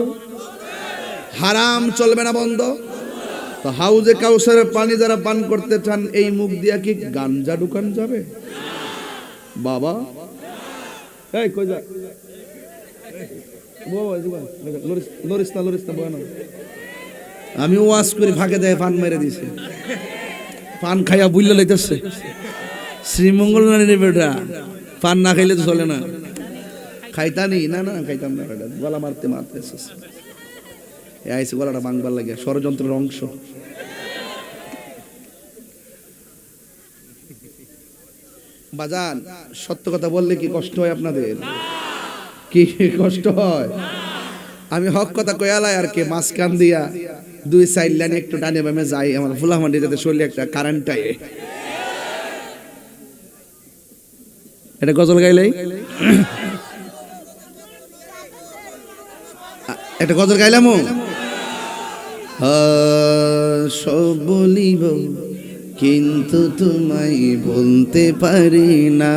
হারাম চলবে না বন্ধ? তো হাউজে কাউসারের পানি যারা পান করতে চান এই মুখ দিয়া কি গাঞ্জা ঢুকান যাবে? বাবা এই কই যা আমি ওয়াজ করি ফাঁকে দেয় পান মেরে দিছে, পান খাইয়া বুঝলে লাইতেছে শ্রীমঙ্গল নারী বেটা, পান না খাইলে তো চলে না। খাইতানি না না খাইতাম না, গলা মারতে মারতে আইসে গলাটা ভাঙবার লাগে, ষড়যন্ত্রের অংশ। বাজান সত্য কথা বললে কি কষ্ট হয় আপনাদের? কি কষ্ট হয়? আমি হক কথা কয়ালাই আর কি মাঝখান দিয়া 2-4 লাইন একটু টানে বামে যাই, আমার ফুলামান্ডি যাতে শরীরে একটা কারেন্ট টাই। এটা গজল গাইলাই, একটা গজল গাইলাম। সব বলিব কিন্তু তোমায় বলতে পারি না,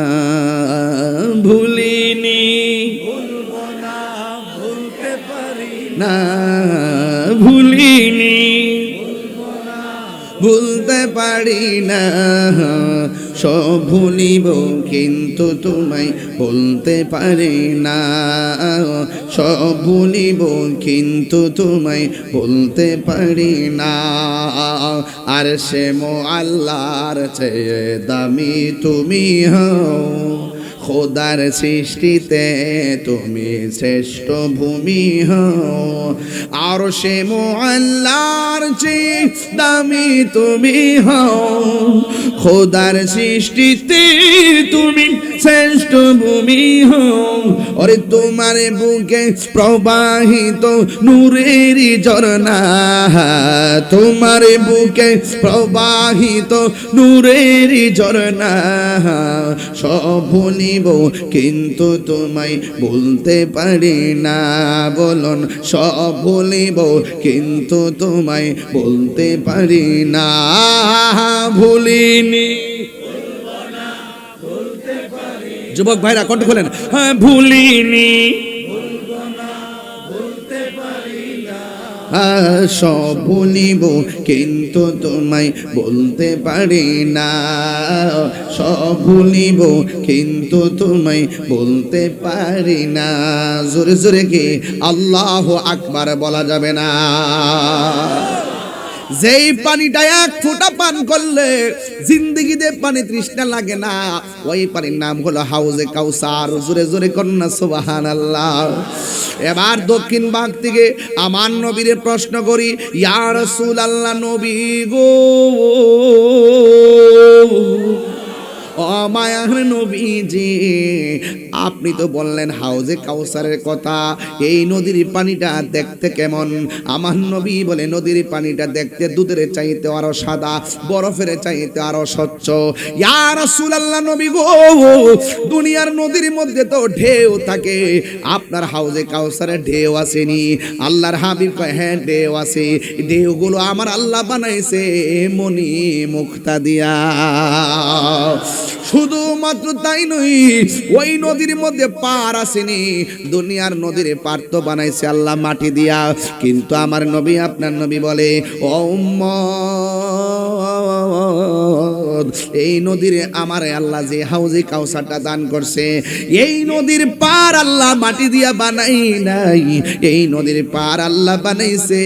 ভুলিনি ভুলবো না, ভুলতে পারি না, ভুলিনি ভুলতে পারি না, সব ভুলিব কিন্তু তোমায় বলতে পারি না, সব ভুলিব কিন্তু তোমায় বলতে পারি না। আর সে আল্লাহর চেয়ে দামি তুমি হও, খোদার সৃষ্টিতে তুমি শ্রেষ্ঠ ভূমি হও। আর সে আল্লাহর চেয়ে দামি তুমি হও, খোদার সৃষ্টিতে তুমি শ্রেষ্ঠ ভূমি হও। ওরে তোমার বুকে প্রবাহিত নূরের ঝরনা, তোমার বুকে প্রবাহিত নূরের ঝরনা, সব ভুলিব কিন্তু তোমায় বলতে পারি না। বলুন সব ভুলিব কিন্তু তোমায় বলতে পারি না, ভুলিনি যুবক ভাইরা কণ্ঠ খোলেন, হ্যাঁ ভুলিনি সব ভুলিব কিন্তু তোমায় বলতে পারি না, সব ভুলিব কিন্তু তোমায় বলতে পারি না। জোরে জোরে কি আল্লাহু আকবার বলা যাবে না? যেই পানিটা এক ফোঁটা পান করলে জিন্দেগিতে পানি তৃষ্ণা লাগে না, ওই পানির নাম হলো হাউজে কাউসার। জোরে জোরে কন্যা সুবহানাল্লাহ। এবার দক্ষিণ ভাগ থেকে আমার নবীরে প্রশ্ন করি, ইয়া রাসূলুল্লাহ নবী গো, ও মায়ার নবীজি, আপনি তো বললেন হাউজে কাউসারের কথা, এই নদীর পানিটা দেখতে কেমন? আমার নবী বলে নদীর পানিটা দেখতে দুধের চাইতে আরো সাদা, বরফের চাইতে আরো স্বচ্ছ। ইয়া রাসূলুল্লাহ নবী গো, দুনিয়ার নদীর মধ্যে তো ঢেউ থাকে, আপনার হাউজে কাউসারে ঢেউ আসেনি? আল্লাহর হাবিব কয় হ্যাঁ ঢেউ আছে, ঢেউগুলো আমার আল্লাহ বানাইছে মনি মুক্তা দিয়া। শুধুমাত্র তাই নয়, ওই নদীর মধ্যে পার আসেনি, দুনিয়ার নদীর পার তো বানাইছে আল্লাহ মাটি দিয়া। কিন্তু আমার নবী আপনার নবী বলে, ও উম্মত, এই নদীর আমার আল্লাহ যে হাউজে কাউসারটা দান করছে, এই নদীর পার আল্লাহ মাটি দিয়া বানাই নাই, এই নদীর পার আল্লাহ বানাইছে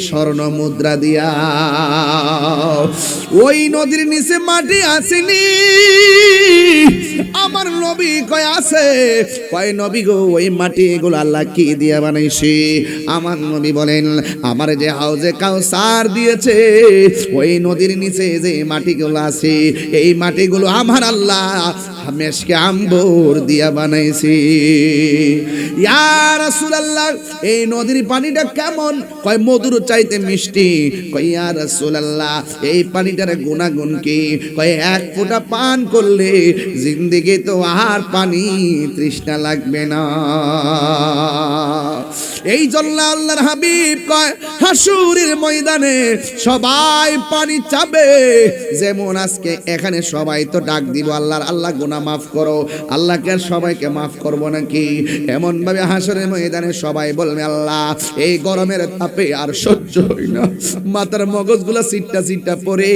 স্বর্ণ মুদ্রা দিয়া। ওই নদীর নিচে মাটি আসেনি। আমার নবী কয় আছে, কয় নবী গো ওই মাটি এগুলো আল্লাহ কি দিয়া বানাইছে? আমার নবী বলেন, আমার যে হাউজে কাউসার দিয়েছে, ওই নদীর নিচে যে মাটিগুলো আছে, এই মাটিগুলো আমার আল্লাহ মেশকে আম্বর দিয়া বানাইছে। ইয়া রাসূলুল্লাহ এই নদীর পানিটা কেমন? কয় মধুর চাইতে মিষ্টি। কয় ইয়া রাসূলুল্লাহ এই পানিটার গুণাগুণ কি? কয় এক ফোঁটা পান করলে জিন্দেগি তো আর পানি তৃষ্ণা লাগবে না। এই জন্য আল্লাহর হাবিব কয় হাসুরের ময়দানে সবাই পানি চাবে। যেমন আজকে এখানে সবাই তো ডাক দিব আল্লাহর, আল্লাহ গুনাহ মাফ করো, আল্লাহকে আর সবাইকে মাফ করব নাকি? এমন ভাবে হাসরের ময়দানে সবাই বলবে আল্লাহ এই গরমের তাপে আর সহ্য হয় না, মাথার মগজগুলা সিটটা সিটটা পরে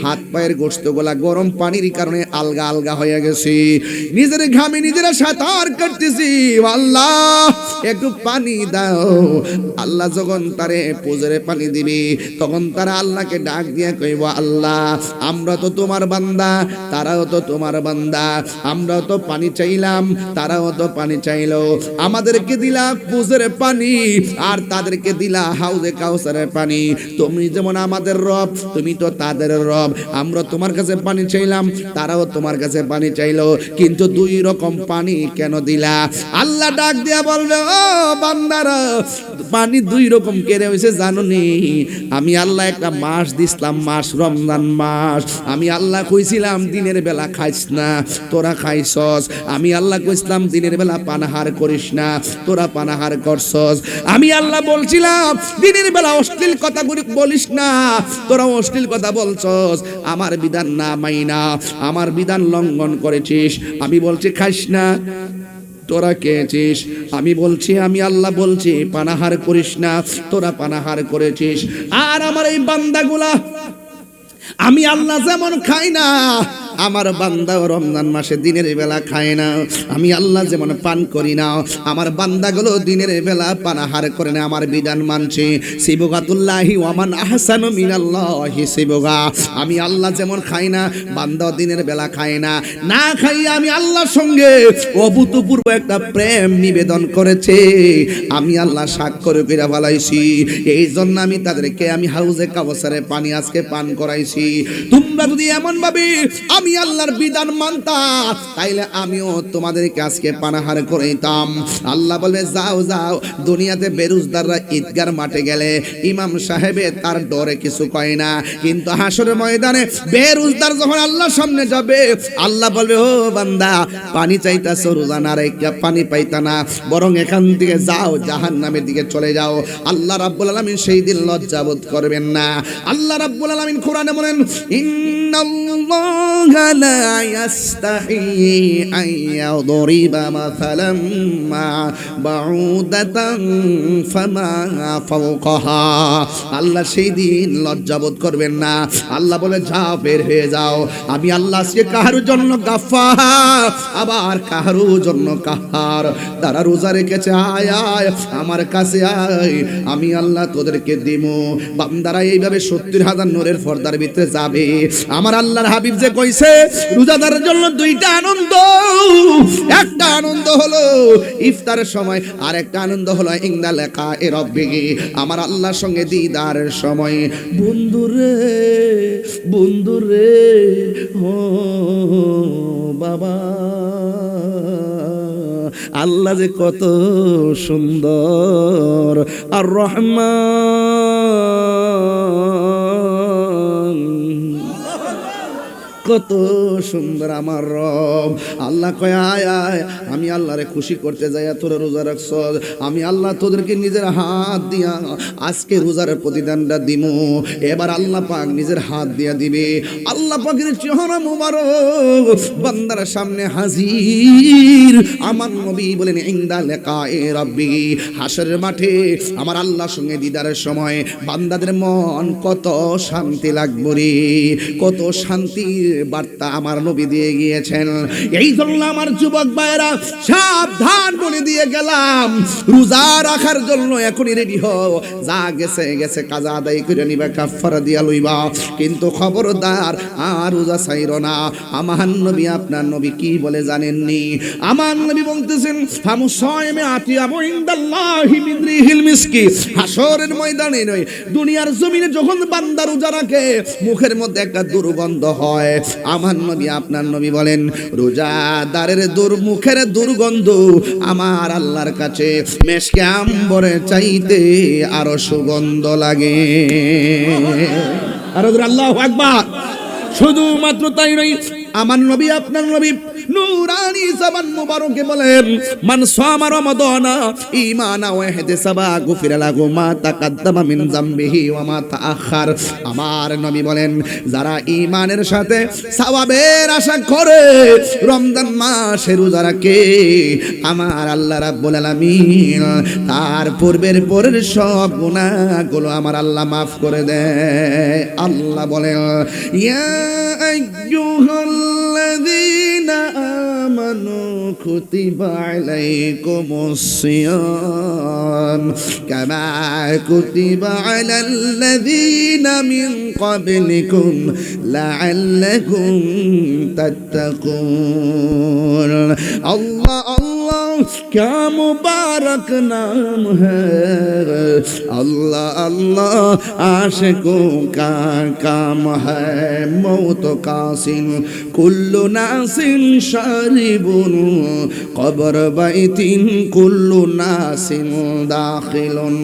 হাত পায়ের গোশতগুলা গরম পানির কারণে আলগা আলগা হয়ে গেছে, নিজের ঘামে নিজেরা সাঁতার কাটতেছি, আল্লাহ একটু পানি দাও। আল্লাহ যখন তারে পুজোরে পানি দিবি তখন তারা আল্লাহকে ডাক দিয়ে কইব আল্লাহ আমরা তো তোমার বান্দা, তারাও তো তোমার বান্দা, আমরাও তো পানি চাইলাম, তারাও তো পানি চাইলো, আমাদেরকে দিলা পুজোরে পানি আর তাদেরকে দিলা হাউজে কাউসারের পানি। তুমি যেমন আমাদের রব, তুমি তো তাদের রব, আমরা তোমার কাছে পানি চাইলাম, তারাও তোমার কাছে পানি চাইলো, কিন্তু দুই রকম পানি কেন দিলা? আল্লাহ ডাক দিয়া বলবে ও বান্দারা পানি দুই রকম কেড়ে হয়েছে জানো নি? আমি আল্লাহ একটা মাস দিছিলাম, মাস রমজান মাস। আমি আল্লাহ কইছিলাম দিনের বেলা খাইস না, তোরা খাইছস। আমি আল্লাহ কইছিলাম দিনের বেলা পানাহার করিস না, তোরা পানাহার করছস। আমি আল্লাহ বলছিলাম দিনের বেলা অশ্লীল কথা বলিস না, তোরা অশ্লীল কথা বলছস। আমার বিধান না মাইনা আমার বিধান লঙ্ঘন করেছিস। আমি বলছি খাইস না, তোরা খেয়েছিস। আমি বলছি আমি আল্লাহ বলছি পানাহার করিস না, তোরা পানাহার করেছিস। আর আমার এই বান্দাগুলা আমি আল্লাহ যেমন খাই না, আমার বান্দা রমজান মাসে দিনের বেলা খায় না। আমি আল্লাহ যেমন পান করি না, আমার বান্দাগুলো দিনের বেলা পানাহার করে না, আমার বিধান মানছে। সিবগাতুল্লাহি ওয়ামান আহসানু মিনাল্লাহি সিবগা। আমি আল্লাহ যেমন খাই না, বান্দা দিনের বেলা খায় না। না খাই আমি আল্লাহর সঙ্গে অভূতপূর্ব একটা প্রেম নিবেদন করেছে, আমি আল্লাহ স্বাক্ষর করে ফেলাইছি। এই জন্য আমি তাদেরকে আমি হাউজে কাউসারে পানি আজকে পান করাইছি। তোমরা যদি এমন ভাবে আমি আল্লাহর বিধান মানতা তাইলে আমিও তোমাদেরকে আজকে পানাহার করাইতাম। আল্লাহ বলবে যাও যাও, দুনিয়াতে বেরোজদাররা ঈদগার মাঠে গেলে ইমাম সাহেবে তার ডরে কিছু কয় না, কিন্তু হাসরের ময়দানে বেরোজদার যখন আল্লাহর সামনে যাবে আল্লাহ বলবে ও বান্দা পানি চাইতাছো, রোজা না রেখে পানি পাইতা না, বরং এখান থেকে যাও জাহান্নামের দিকে চলে যাও। আল্লাহ রাব্বুল আলামিন সেই দিন লজ্জাবোধ করবেন না। আল্লাহ রাব্বুল আলামিন কোরআনে বলেন ইন্নাল্লাহা লা ইয়াস্তাহি আন ইয়াদরিবা মাসালাম মা বাউদাতান ফামা ফাওকাহা। আল্লাহ সেই দিন লজ্জাবোধ করবেন না। আল্লাহ বলে যাও বের হয়ে যাও। আমি আল্লাহ আজকে কাহার জন্য গাফফার, আবার কাহার জন্য কাহার। তারা রোজা রেখেছে আয় আয় আমার কাছে আয়, আমি আল্লাহ তোদেরকে দিমু। বান্দারা এইভাবে 70,000 নূরের পর্দার ভিতরে যাবে। আমার আল্লাহর হাবিব যে কইছে রোজাদারের জন্য দুইটা আনন্দ, একটা আনন্দ হলো ইফতারের সময়, আর একটা আনন্দ হলো ইনদা লিকায়ে রাব্বিহি, আমার আল্লাহর সঙ্গে দিদারের সময়। বন্ধুরে বন্ধুরে ও বাবা, আল্লাহ যে কত সুন্দর, আর রহমান কত সুন্দর আমার রব। আল্লাহ কয় আয় আয়, আমি আল্লাহরে খুশি করতে যাই তোরা রোজা রাখছ, আমি আল্লাহ তোদেরকে নিজের হাত দিয়া আজকে রোজার প্রতিদানটা দিমু। এবার আল্লাহ পাক নিজের হাত দিয়া দিবে। আল্লাহ পাকের চেহারা মুবারক বান্দার সামনে হাজির। আমার নবী বলেন ইনদা লিকায়ে রাব্বি, হাসরের মাঠে আমার আল্লাহর সঙ্গে দিদারের সময় বান্দাদের মন কত শান্তি লাগবে রে, কত শান্তির বার্তা আমার নবী দিয়ে গিয়েছেন। এই জন্য আমার যুবক ভাইরা সাবধান বলে দিয়ে গেলাম, রোজা রাখার জন্য এখনই রেডি হও। যা গেছে গেছে, কাজা আদায় করে নিবা, কাফারা দিয়া লইবা, কিন্তু খবরদার আর রোজা ছাইরো না। আমার নবী আপনার নবী কি বলে জানেননি? আমার নবী বলতেছেন ফামু সায়মে আতিয়াবু ইনদাল্লাহি মিন রিহিল মিসকি। হাসরের ময়দানে নয়, দুনিয়ার জমিনে যখন বান্দা রোজা রাখে মুখের মধ্যে একটা দুর্গন্ধ হয়। আমার নবী আপনার নবী বলেন রোজাদারের মুখের দুর্গন্ধ আমার আল্লাহর কাছে মেশকে আম্বরে চাইতে আরো সুগন্ধ লাগে। আর আল্লাহু আকবার। শুধুমাত্র তাই নয়, আমার নবী আপনার নবী নূরানি জবান মুবারকে বলেন মান সামা রমাদানা ঈমানা ওয়া ইহতিসাবা গুফিরা লাহু মা তাকাদ্দামা মিন যামবিহি ওয়া মা তাআখার। আমার নবী বলেন যারা ঈমানের সাথে সওয়াবের আশা করে রমজান মাসে রোজা রাখে আমার আল্লাহ রাব্বুল আলামিন তার পূর্বের পরের সব গুনাহগুলো আমার আল্লাহ মাফ করে দেয়। আল্লাহ বলেন ইয়া আইয়ুহাল্লাযীনা আমানু কুতিবা আলাইকুমুস সিয়াম কামা কুতিবা আলাল্লাযীনা মিন ক্বাবলিকুম লাআল্লাকুম তাত্তাকুন। আল্লাহ আল্লাহ क्या मुबारक नाम है, अल्लाह अल्लाह आशिकों का काम है। मौत कासिन कुल्लु नासिन शारिबुन कब्र बैतिन कुल्लु नासिन दाखिलुन।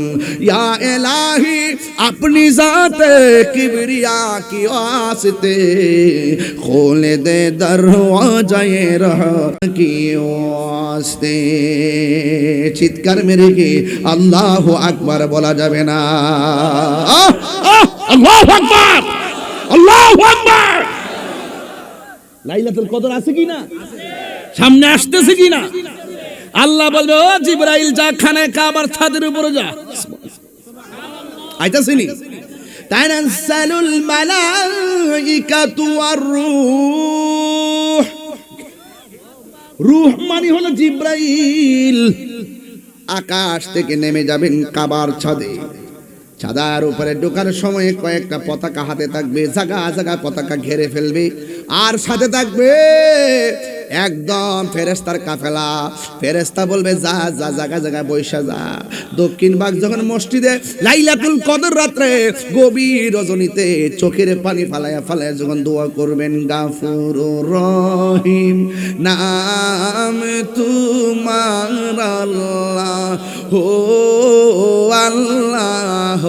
या इलाही अपनी जाते किबरिया की वास्ते खोल दे दरवाज़े रहमत की वास्ते। চিৎকার মেরে কি আল্লাহু আকবার বলা যাবে না? আল্লাহু আকবার, আল্লাহু আকবার। লাইলাতুল কদর আছে কি না? সামনে আসতেছে কি না? আল্লাহ বলবে ও জিবরাইল যা খানায় কাবার ছাদের উপরে যা। আইতাছেনি তানাজ্জালুল মালাইকাতু ওয়ার রূহ। রূহ মানে হলো জিবরাইল। আকাশ থেকে নেমে যাবেন কাবার ছাদে। ছাদার উপরে ঢোকার সময় কয়েকটা পতাকা হাতে থাকবে, জায়গা জায়গা পতাকা ঘিরে ফেলবে। আর সাথে থাকবে একদম ফেরেশতার কাফেলা। ফেরেশতা বলবে যা যা জায়গা জায়গা বৈশা যা। দক্ষিণ ভাগ যখন মসজিদে লাইলাতুল কদর রাত্রে গভীর রজনীতে চোখের পানি ফালায়া ফালায়া যখন দোয়া করবেন গাফুরুর রহিম নাম তোমার আল্লাহ হো আল্লাহ।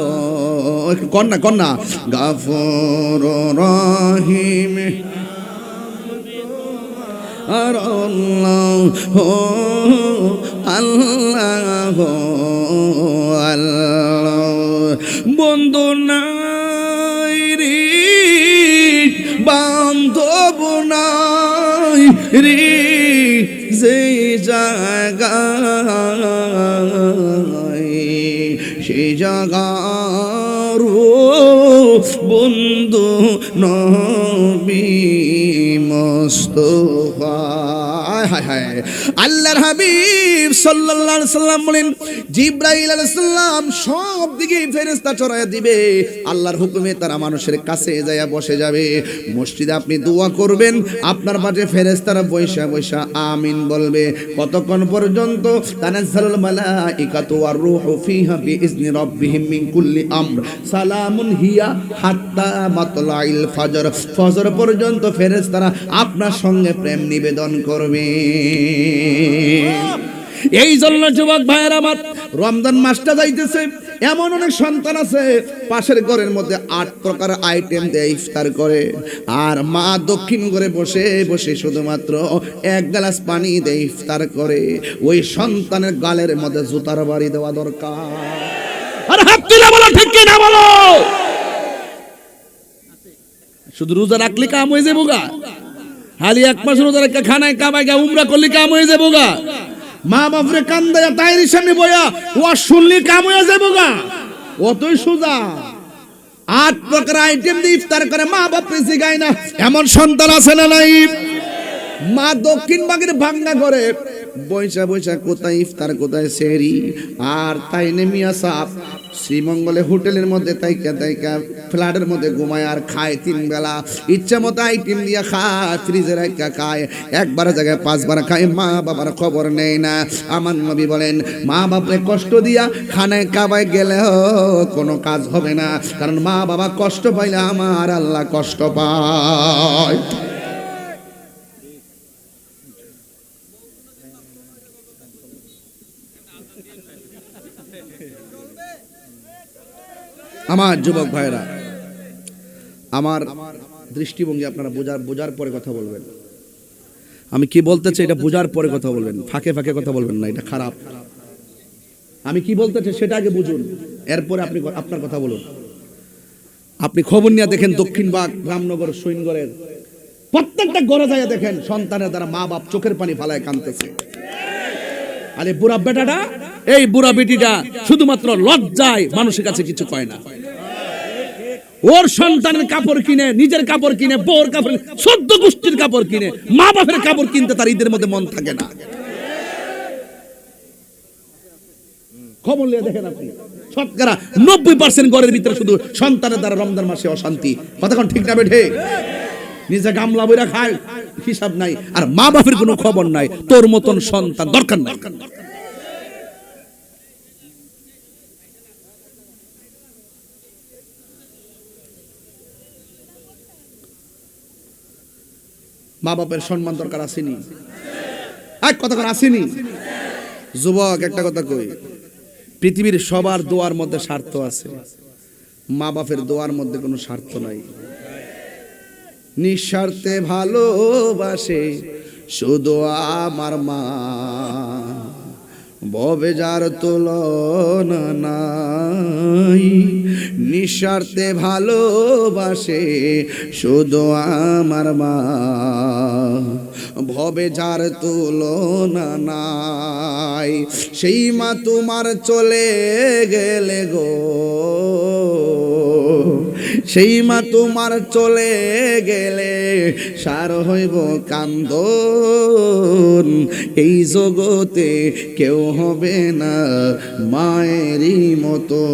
কন্যা কন্যা গাফুরুর রহিম আর আল্লাহ আল্লাহ আল্লাহ। বন্ধু নাই রে বান্ধব নাই রে যে জায়গায় সেই জায়গার বন্ধু নবী মুস্তাফা। হায় হায় আল্লাহর হাবিব সাল্লাল্লাহু আলাইহি সাল্লাম বলেন জিবরাইল আলাইহিস সালাম সব দিকে ফেরেশতা চড়ায়া দিবে। আল্লাহর হুকুমে তারা মানুষের কাছে যায়া বসে যাবে। মসজিদে আপনি দোয়া করবেন, আপনার পাশে ফেরেশতারা বৈশা বৈশা আমিন বলবে। কতক্ষণ পর্যন্ত তানাজ্জালুল মালাইকাতু ওয়ার রূহু ফিহা বিইজনি রাব্বিহিম মিন কুল্লি আমর সালামুন হিয়া হাত্তা মাতলাইল ফজর। ফজর পর্যন্ত ফেরেশতারা আপনার সঙ্গে প্রেম নিবেদন করবে। এই জন্য যুবক ভাইয়ের আমার রমজান মাসটা যাইতেছে, এমন অনেক সন্তান আছে পাশের ঘরের মধ্যে 8 প্রকার আইটেম দিয়ে ইফতার করে, আর মা দক্ষিণ ঘরে বসে বসে শুধুমাত্র 1 গ্লাস পানি দিয়ে ইফতার করে। ওই সন্তানের গালের মধ্যে জুতার বাড়ি দেওয়া দরকার। আর হাত তুলে বলো ঠিক কি না বলো। শুধু রোজা রাখলে কাম হয়ে যাবো গা? হালি 1 মাস রোজা রেখে খানায় কামায় গা উমরা করলে কাম হয়ে যাবো গা? মা বাপরে কান্দায়া তাইরি সামনে বয়া ও শুনলি কাম হয়ে যাবো গা? অতই সোজা। 8 প্রকার আইটেম দিয়ে ইফতার করে, মা বাপরে জিগায় না। এমন সন্তান আছে না নাই? মা দক্ষিণ ভাগের ভাঙ্গা করে বৈশা বৈশা কোথায় ইফতার কোথায় সেহরি। আর তাই নেমিয়া সাপ শ্রীমঙ্গলে হোটেলের মধ্যে তাইকা তাইকা ফ্ল্যাটের মধ্যে ঘুমায় আর খায় 3 বেলা। ইচ্ছা মতো আইটেম দিয়া খায়, ফ্রিজে রাখা খায়, একবার জায়গায় 5 বার খায়। মা বাবার খবর নেই না। আমার নবী বলেন মা বাপরে কষ্ট দিয়া খানায় কাবায় গেলেও কোনো কাজ হবে না, কারণ মা বাবা কষ্ট পাইলে আমার আল্লাহ কষ্ট পায়। আমার যুবক ভাইরা, আমার দৃষ্টিভঙ্গি আপনারা বোঝার পরে কথা বলবেন। আমি কি বলতে চাই এটা বোঝার পরে কথা বলবেন, ফাঁকে ফাঁকে কথা বলবেন না, এটা খারাপ। আমি কি বলতে চাই সেটা আগে বুঝুন, এরপরে আপনি আপনার কথা বলুন। আপনি খবর নিয়ে দেখেন দক্ষিণবাগ, রামনগর, সৈনগরের প্রত্যেকটা ঘরে যায় দেখেন সন্তানের দ্বারা মা বাপ চোখের পানি ফালায় কাঁদতেছে। আরে বুড়া বেটাটা, এই বুড়া বেটিটা শুধুমাত্র লজ্জায় মানুষের কাছে কিছু কয় না। ওর সন্তানের কাপড় কিনে, নিজের কাপড় কিনে, বউর কাপড়, 14 গোষ্ঠীর কাপড় কিনে, মা বাপের কাপড় কিনতে তার ঈদের মধ্যে মন থাকে না। খবর নিয়ে দেখেন আপনি, শতকরা 90% ঘরের ভিতরে শুধু সন্তানের দ্বারা রমজান মাসে অশান্তি। কতক্ষণ ঠিক না বেঠে? নিজে গামলা বইরা খায়, হিসাব নাই, আর মা বাপের কোনো খবর নাই। তোর মতন সন্তান দরকার নাই। মা বাপের সম্মান দরকার আসেনি? এক কথা করে আসেনি? যুবক একটা কথা কই, পৃথিবীর সবার দোয়ার মধ্যে স্বার্থ আছে, মা বাপের দোয়ার মধ্যে কোনো স্বার্থ নাই। নিঃস্বার্থে ভালোবাসে শুধু আমার মা, ভবে যার তুলনা নাই। নিঃস্বার্থে ভালোবাসে শুধু আমার মা, ভবে যার তুলনা নাই। সেই মা তোমার চলে গেলে গো, সেই মা তোমার চলে গেলে সার হইব কান্দন। এই জগতে কেউ হবে না মায়েরই মতো।